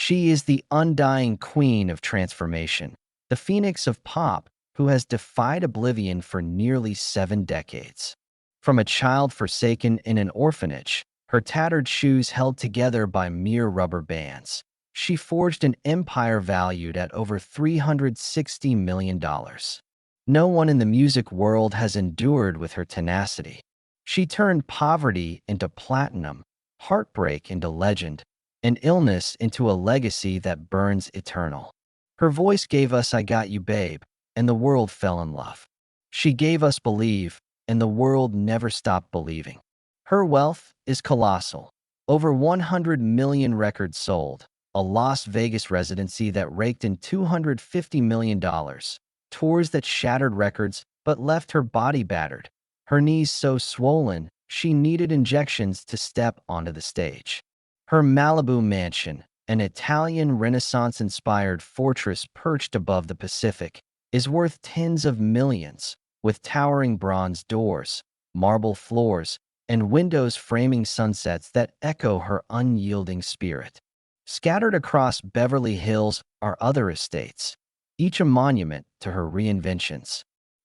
She is the undying queen of transformation, the phoenix of pop who has defied oblivion for nearly 7 decades. From a child forsaken in an orphanage, her tattered shoes held together by mere rubber bands, she forged an empire valued at over $360 million. No one in the music world has endured with her tenacity. She turned poverty into platinum, heartbreak into legend, and illness into a legacy that burns eternal. Her voice gave us "I Got You, Babe," and the world fell in love. She gave us "Believe," and the world never stopped believing. Her wealth is colossal. Over 100 million records sold, a Las Vegas residency that raked in $250 million, tours that shattered records but left her body battered, her knees so swollen she needed injections to step onto the stage. Her Malibu mansion, an Italian Renaissance-inspired fortress perched above the Pacific, is worth tens of millions, with towering bronze doors, marble floors, and windows framing sunsets that echo her unyielding spirit. Scattered across Beverly Hills are other estates, each a monument to her reinventions.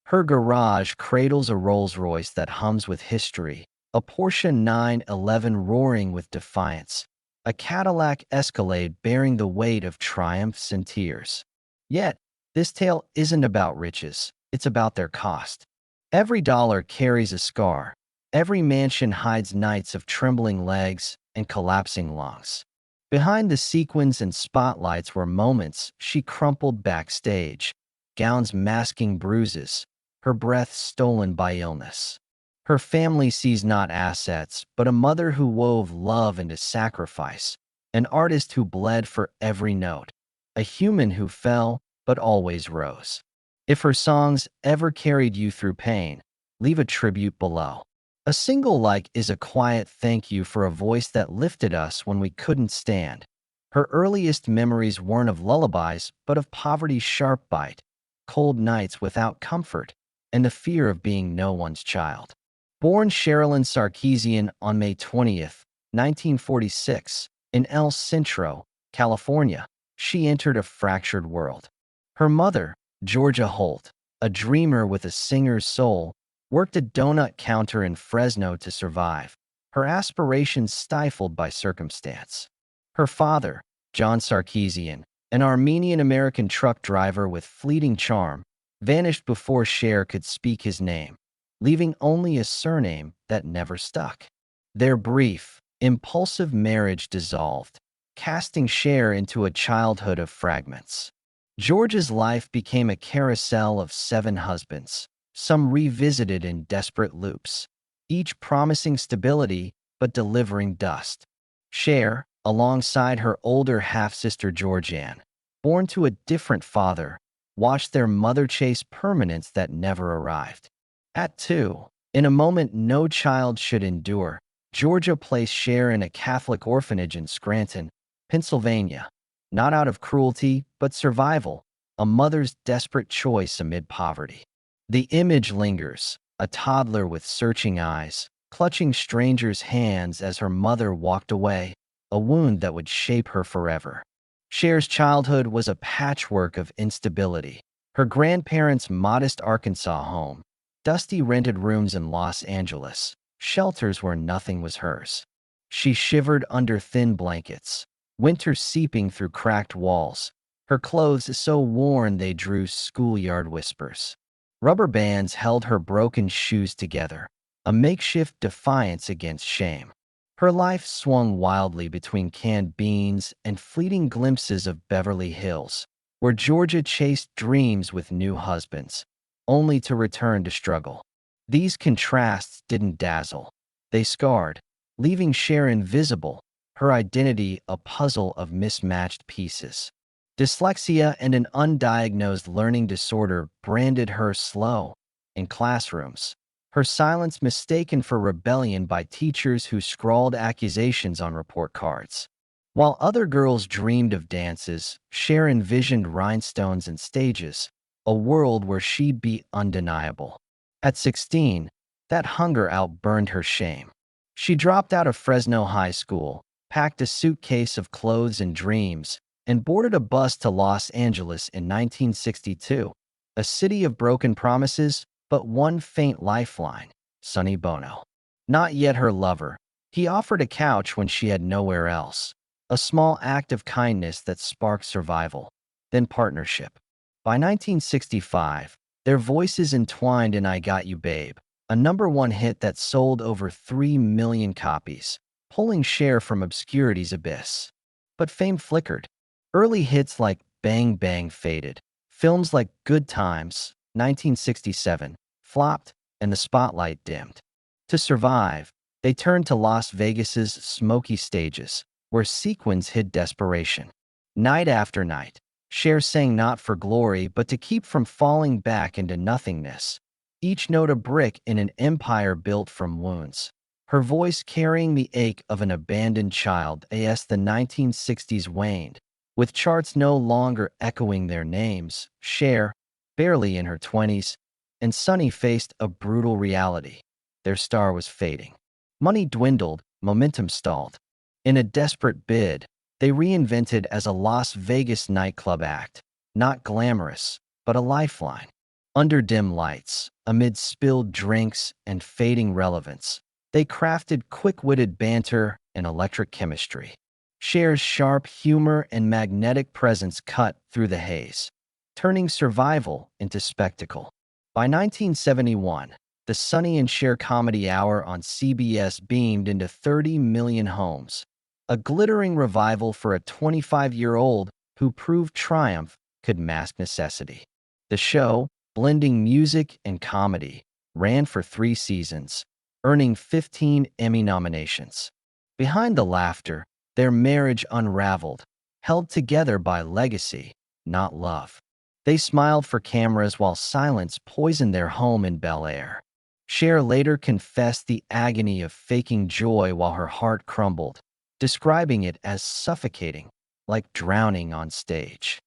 Her garage cradles a Rolls-Royce that hums with history, a Porsche 911 roaring with defiance, a Cadillac Escalade bearing the weight of triumphs and tears. Yet, this tale isn't about riches, it's about their cost. Every dollar carries a scar. Every mansion hides nights of trembling legs and collapsing lungs. Behind the sequins and spotlights were moments she crumpled backstage, gowns masking bruises, her breath stolen by illness. Her family sees not assets, but a mother who wove love into sacrifice, an artist who bled for every note, a human who fell but always rose. If her songs ever carried you through pain, leave a tribute below. A single like is a quiet thank you for a voice that lifted us when we couldn't stand. Her earliest memories weren't of lullabies, but of poverty's sharp bite, cold nights without comfort, and the fear of being no one's child. Born Sherilyn Sarkeesian on May 20th, 1946, in El Centro, California, she entered a fractured world. Her mother, Georgia Holt, a dreamer with a singer's soul, worked a donut counter in Fresno to survive, her aspirations stifled by circumstance. Her father, John Sarkeesian, an Armenian-American truck driver with fleeting charm, vanished before Cher could speak his name, leaving only a surname that never stuck. Their brief, impulsive marriage dissolved, casting Cher into a childhood of fragments. George's life became a carousel of 7 husbands, some revisited in desperate loops, each promising stability but delivering dust. Cher, alongside her older half-sister Georgianne, born to a different father, watched their mother chase permanence that never arrived. At 2, in a moment no child should endure, Georgia placed Cher in a Catholic orphanage in Scranton, Pennsylvania, not out of cruelty but survival, a mother's desperate choice amid poverty. The image lingers, a toddler with searching eyes, clutching strangers' hands as her mother walked away, a wound that would shape her forever. Cher's childhood was a patchwork of instability. Her grandparents' modest Arkansas home, dusty rented rooms in Los Angeles, shelters where nothing was hers. She shivered under thin blankets, winter seeping through cracked walls, her clothes so worn they drew schoolyard whispers. Rubber bands held her broken shoes together, a makeshift defiance against shame. Her life swung wildly between canned beans and fleeting glimpses of Beverly Hills, where Georgia chased dreams with new husbands, only to return to struggle. These contrasts didn't dazzle. They scarred, leaving Cher invisible, her identity a puzzle of mismatched pieces. Dyslexia and an undiagnosed learning disorder branded her slow in classrooms, her silence mistaken for rebellion by teachers who scrawled accusations on report cards. While other girls dreamed of dances, Cher envisioned rhinestones and stages, a world where she'd be undeniable. At 16, that hunger outburned her shame. She dropped out of Fresno High School, packed a suitcase of clothes and dreams, and boarded a bus to Los Angeles in 1962, a city of broken promises, but one faint lifeline, Sonny Bono. Not yet her lover, he offered a couch when she had nowhere else, a small act of kindness that sparked survival, then partnership. By 1965, their voices entwined in I Got You Babe, a #1 hit that sold over 3 million copies, pulling Cher from obscurity's abyss. But fame flickered. Early hits like Bang Bang faded. Films like Good Times, 1967, flopped, and the spotlight dimmed. To survive, they turned to Las Vegas's smoky stages, where sequins hid desperation. Night after night, Cher sang not for glory but to keep from falling back into nothingness, each note a brick in an empire built from wounds. Her voice carrying the ache of an abandoned child as the 1960s waned. With charts no longer echoing their names, Cher, barely in her 20s, and Sonny faced a brutal reality. Their star was fading. Money dwindled, momentum stalled. In a desperate bid, they reinvented as a Las Vegas nightclub act, not glamorous, but a lifeline. Under dim lights, amid spilled drinks and fading relevance, they crafted quick-witted banter and electric chemistry. Cher's sharp humor and magnetic presence cut through the haze, turning survival into spectacle. By 1971, the Sonny and Cher Comedy Hour on CBS beamed into 30 million homes, a glittering revival for a 25-year-old who proved triumph could mask necessity. The show, blending music and comedy, ran for 3 seasons, earning 15 Emmy nominations. Behind the laughter, their marriage unraveled, held together by legacy, not love. They smiled for cameras while silence poisoned their home in Bel Air. Cher later confessed the agony of faking joy while her heart crumbled, describing it as suffocating, like drowning on stage.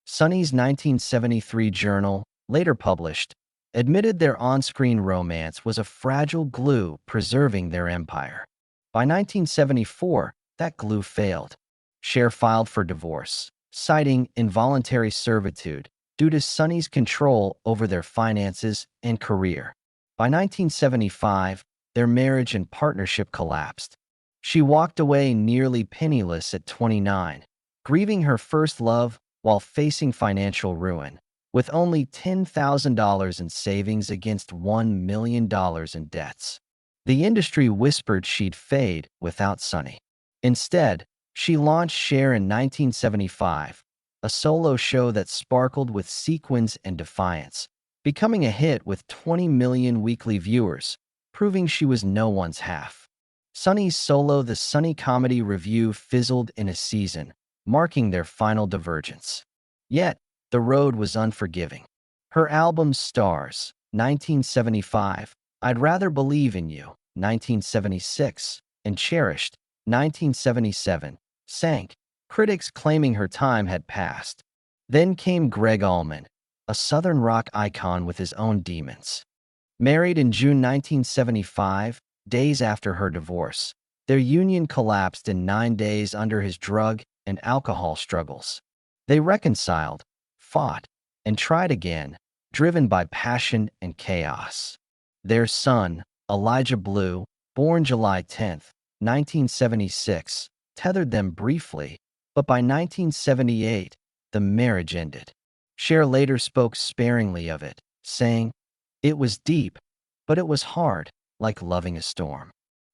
Sonny's 1973 journal, later published, admitted their on-screen romance was a fragile glue preserving their empire. By 1974, that glue failed. Cher filed for divorce, citing involuntary servitude due to Sonny's control over their finances and career. By 1975, their marriage and partnership collapsed. She walked away nearly penniless at 29, grieving her first love while facing financial ruin, with only $10,000 in savings against $1 million in debts. The industry whispered she'd fade without Sonny. Instead, she launched Cher in 1975, a solo show that sparkled with sequins and defiance, becoming a hit with 20 million weekly viewers, proving she was no one's half. Sonny's solo The Sonny Comedy Revue fizzled in a season, marking their final divergence. Yet, the road was unforgiving. Her albums Stars, 1975, I'd Rather Believe in You, 1976, and Cherished, 1977, sank, critics claiming her time had passed. Then came Greg Allman, a Southern rock icon with his own demons. Married in June 1975, days after her divorce, their union collapsed in 9 days under his drug and alcohol struggles. They reconciled, fought, and tried again, driven by passion and chaos. Their son, Elijah Blue, born July 10, 1976, tethered them briefly, but by 1978, the marriage ended. Cher later spoke sparingly of it, saying, "It was deep, but it was hard, like loving a storm."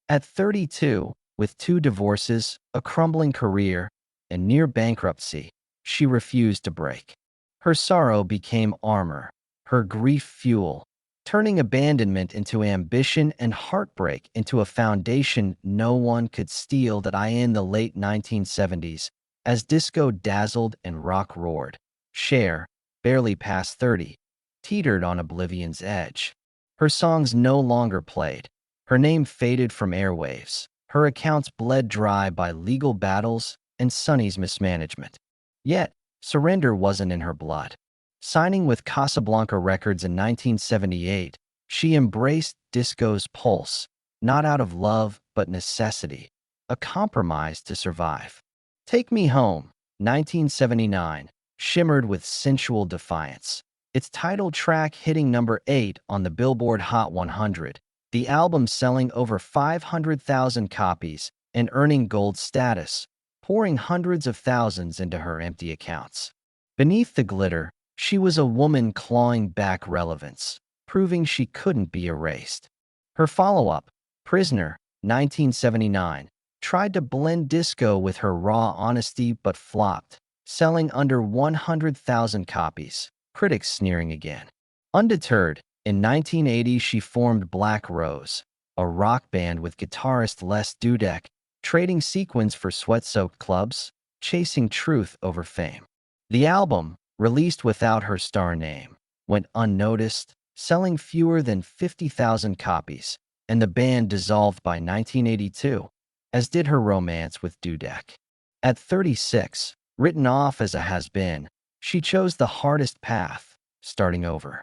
At 32, with 2 divorces, a crumbling career, and near bankruptcy, she refused to break. Her sorrow became armor, her grief fuel, turning abandonment into ambition and heartbreak into a foundation no one could steal. That in the late 1970s, as disco dazzled and rock roared, Cher, barely past 30, teetered on oblivion's edge. Her songs no longer played. Her name faded from airwaves. Her accounts bled dry by legal battles and Sonny's mismanagement. Yet, surrender wasn't in her blood. Signing with Casablanca Records in 1978, she embraced disco's pulse, not out of love but necessity, a compromise to survive. Take Me Home, 1979, shimmered with sensual defiance. Its title track hitting number 8 on the Billboard Hot 100, the album selling over 500,000 copies and earning gold status, pouring hundreds of thousands into her empty accounts. Beneath the glitter, she was a woman clawing back relevance, proving she couldn't be erased. Her follow-up, Prisoner, 1979, tried to blend disco with her raw honesty but flopped, selling under 100,000 copies, critics sneering again. Undeterred, in 1980 she formed Black Rose, a rock band with guitarist Les Dudek, trading sequins for sweat-soaked clubs, chasing truth over fame. The album, released without her star name, went unnoticed, selling fewer than 50,000 copies, and the band dissolved by 1982, as did her romance with Dudek. At 36, written off as a has-been, she chose the hardest path, starting over.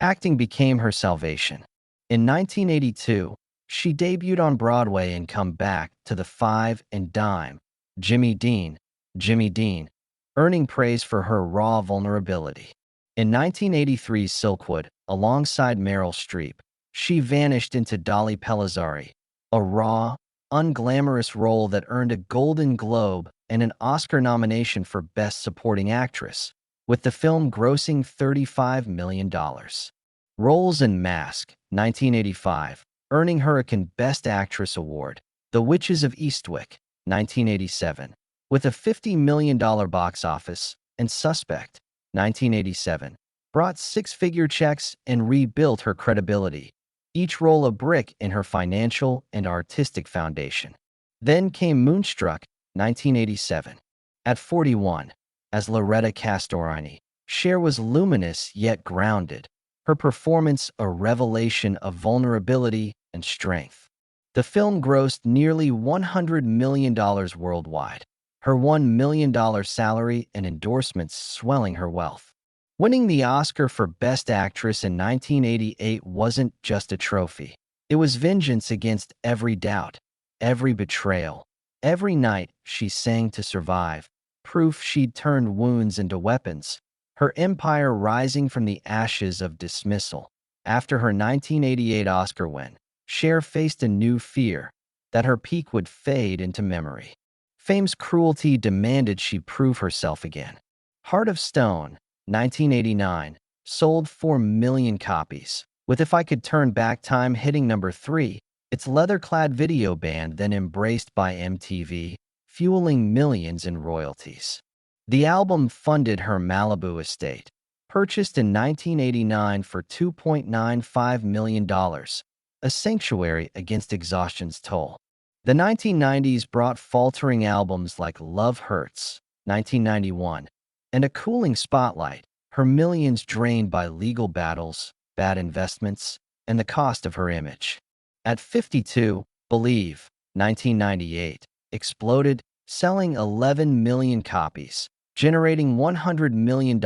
Acting became her salvation. In 1982, she debuted on Broadway and come back to the Five and Dime, Jimmy Dean, earning praise for her raw vulnerability. In 1983's Silkwood, alongside Meryl Streep, she vanished into Dolly Pellizzari, a raw, unglamorous role that earned a Golden Globe and an Oscar nomination for Best Supporting Actress, with the film grossing $35 million. Roles in Mask, 1985, earning her a Best Actress award. The Witches of Eastwick, 1987, with a $50 million box office, and Suspect, 1987, brought six-figure checks and rebuilt her credibility, each role a brick in her financial and artistic foundation. Then came Moonstruck, 1987. At 41, as Loretta Castorini, Cher was luminous yet grounded, her performance a revelation of vulnerability and strength. The film grossed nearly $100 million worldwide, her $1 million salary and endorsements swelling her wealth. Winning the Oscar for Best Actress in 1988 wasn't just a trophy. It was vengeance against every doubt, every betrayal, every night she sang to survive, proof she'd turned wounds into weapons, her empire rising from the ashes of dismissal. After her 1988 Oscar win, Cher faced a new fear, that her peak would fade into memory. Fame's cruelty demanded she prove herself again. Heart of Stone, 1989, sold 4 million copies, with If I Could Turn Back Time hitting number 3, its leather-clad video band then embraced by MTV, fueling millions in royalties. The album funded her Malibu estate, purchased in 1989 for $2.95 million, a sanctuary against exhaustion's toll. The 1990s brought faltering albums like Love Hurts, 1991, and A Cooling Spotlight, her millions drained by legal battles, bad investments, and the cost of her image. At 52, Believe, 1998, exploded, selling 11 million copies, generating $100 million,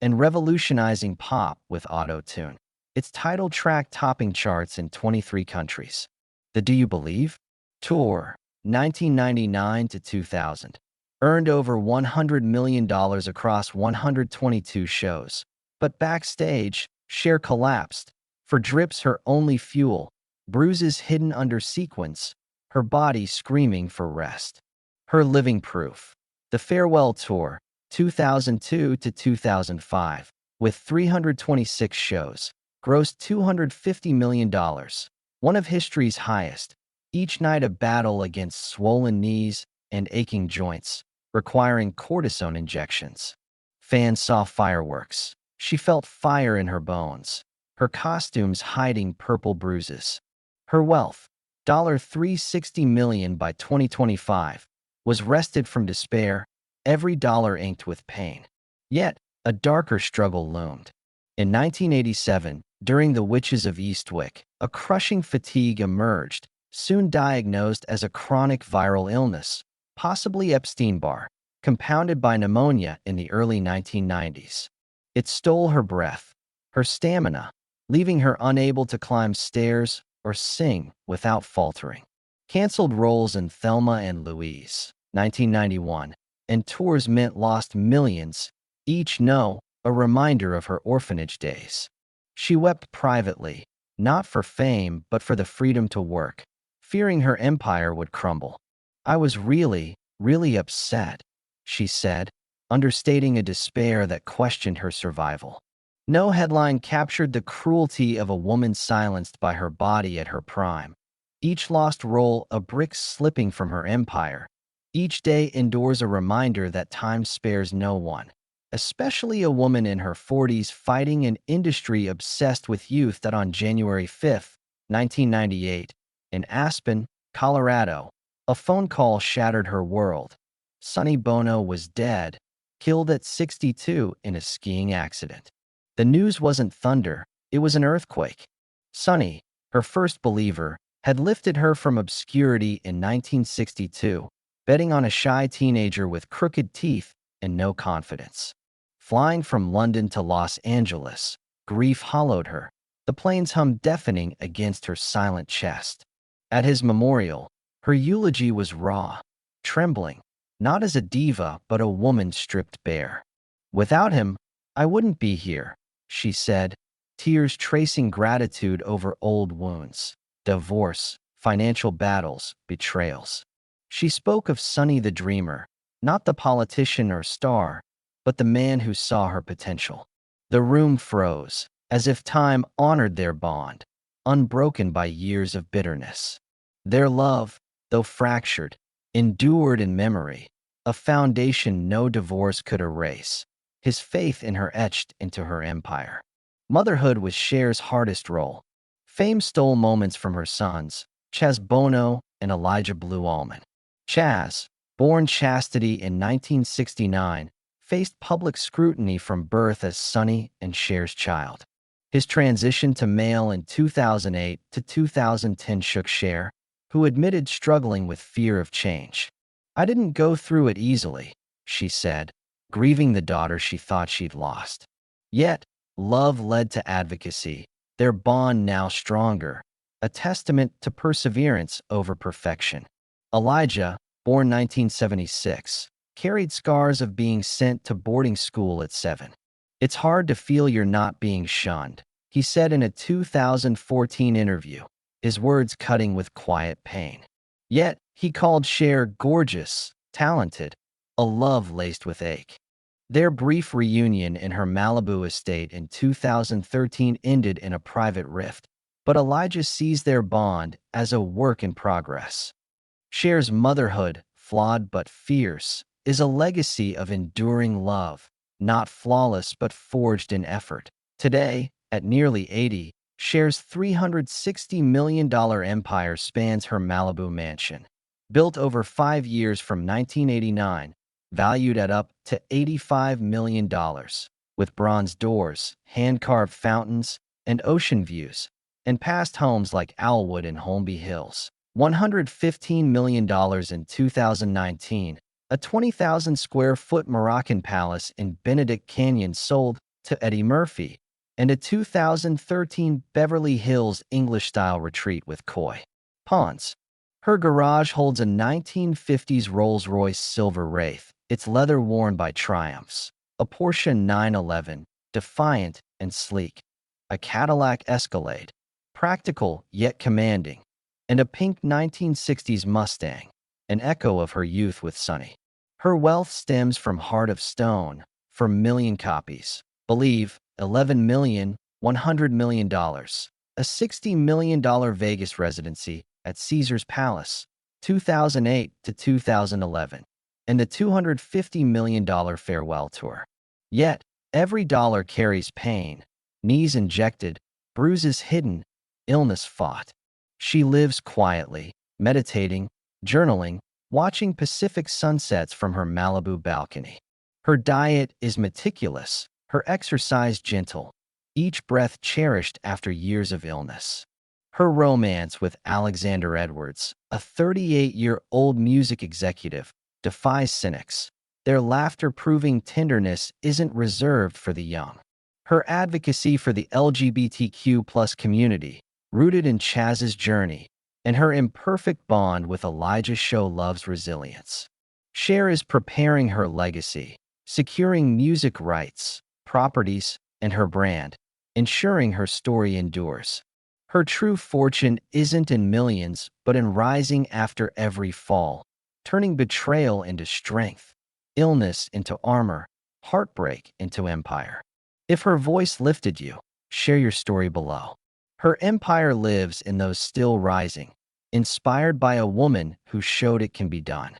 and revolutionizing pop with auto-tune. Its title track topping charts in 23 countries. The Do You Believe? Tour, 1999 to 2000. Earned over $100 million across 122 shows. But backstage, Cher collapsed. For drips her only fuel, bruises hidden under sequins, her body screaming for rest. Her living proof. The Farewell Tour, 2002 to 2005, with 326 shows, grossed $250 million, one of history's highest. Each night a battle against swollen knees and aching joints, requiring cortisone injections. Fans saw fireworks. She felt fire in her bones, her costumes hiding purple bruises. Her wealth, $360 million by 2025, was wrested from despair, every dollar inked with pain. Yet, a darker struggle loomed. In 1987, during the Witches of Eastwick, a crushing fatigue emerged, soon diagnosed as a chronic viral illness, possibly Epstein-Barr, compounded by pneumonia in the early 1990s. It stole her breath, her stamina, leaving her unable to climb stairs or sing without faltering. Canceled roles in Thelma and Louise, 1991, and tours meant lost millions, each no, a reminder of her orphanage days. She wept privately, not for fame, but for the freedom to work, fearing her empire would crumble. I was really, really upset, she said, understating a despair that questioned her survival. No headline captured the cruelty of a woman silenced by her body at her prime. Each lost role a brick slipping from her empire. Each day endures a reminder that time spares no one, especially a woman in her 40s fighting an industry obsessed with youth. That on January 5, 1998, in Aspen, Colorado, a phone call shattered her world. Sonny Bono was dead, killed at 62 in a skiing accident. The news wasn't thunder, it was an earthquake. Sonny, her first believer, had lifted her from obscurity in 1962, betting on a shy teenager with crooked teeth and no confidence. Flying from London to Los Angeles, grief hollowed her. The planes hummed deafening against her silent chest. At his memorial, her eulogy was raw, trembling, not as a diva but a woman stripped bare. "Without him, I wouldn't be here," she said, tears tracing gratitude over old wounds, divorce, financial battles, betrayals. She spoke of Sonny the dreamer, not the politician or star, but the man who saw her potential. The room froze, as if time honored their bond, unbroken by years of bitterness. Their love, though fractured, endured in memory, a foundation no divorce could erase. His faith in her etched into her empire. Motherhood was Cher's hardest role. Fame stole moments from her sons, Chaz Bono and Elijah Blue Allman. Chaz, born Chastity in 1969, faced public scrutiny from birth as Sonny and Cher's child. His transition to male in 2008 to 2010 shook Cher, who admitted struggling with fear of change. "I didn't go through it easily," she said, grieving the daughter she thought she'd lost. Yet, love led to advocacy, their bond now stronger, a testament to perseverance over perfection. Elijah, born 1976, carried scars of being sent to boarding school at 7. "It's hard to feel you're not being shunned," he said in a 2014 interview, his words cutting with quiet pain. Yet, he called Cher gorgeous, talented, a love laced with ache. Their brief reunion in her Malibu estate in 2013 ended in a private rift, but Elijah sees their bond as a work in progress. Cher's motherhood, flawed but fierce, is a legacy of enduring love, not flawless but forged in effort. Today, at nearly 80, Cher's $360 million empire spans her Malibu mansion. Built over 5 years from 1989, valued at up to $85 million, with bronze doors, hand-carved fountains, and ocean views, and past homes like Owlwood and Holmby Hills. $115 million in 2019, a 20,000-square-foot Moroccan palace in Benedict Canyon sold to Eddie Murphy, and a 2013 Beverly Hills English-style retreat with koi ponds. Her garage holds a 1950s Rolls-Royce Silver Wraith, its leather worn by triumphs, a Porsche 911, defiant and sleek, a Cadillac Escalade, practical yet commanding, and a pink 1960s Mustang, an echo of her youth with Sonny. Her wealth stems from Heart of Stone, for million copies. Believe, $11 million, $100 million, a $60 million Vegas residency at Caesar's Palace, 2008 to 2011, and the $250 million farewell tour. Yet, every dollar carries pain, knees injected, bruises hidden, illness fought. She lives quietly, meditating, journaling, watching Pacific sunsets from her Malibu balcony. Her diet is meticulous, her exercise gentle, each breath cherished after years of illness. Her romance with Alexander Edwards, a 38-year-old music executive, defies cynics, their laughter proving tenderness isn't reserved for the young. Her advocacy for the LGBTQ+ community, rooted in Chaz's journey, and her imperfect bond with Elijah show love's resilience. Cher is preparing her legacy, securing music rights, properties, and her brand, ensuring her story endures. Her true fortune isn't in millions, but in rising after every fall, turning betrayal into strength, illness into armor, heartbreak into empire. If her voice lifted you, share your story below. Her empire lives in those still rising, inspired by a woman who showed it can be done.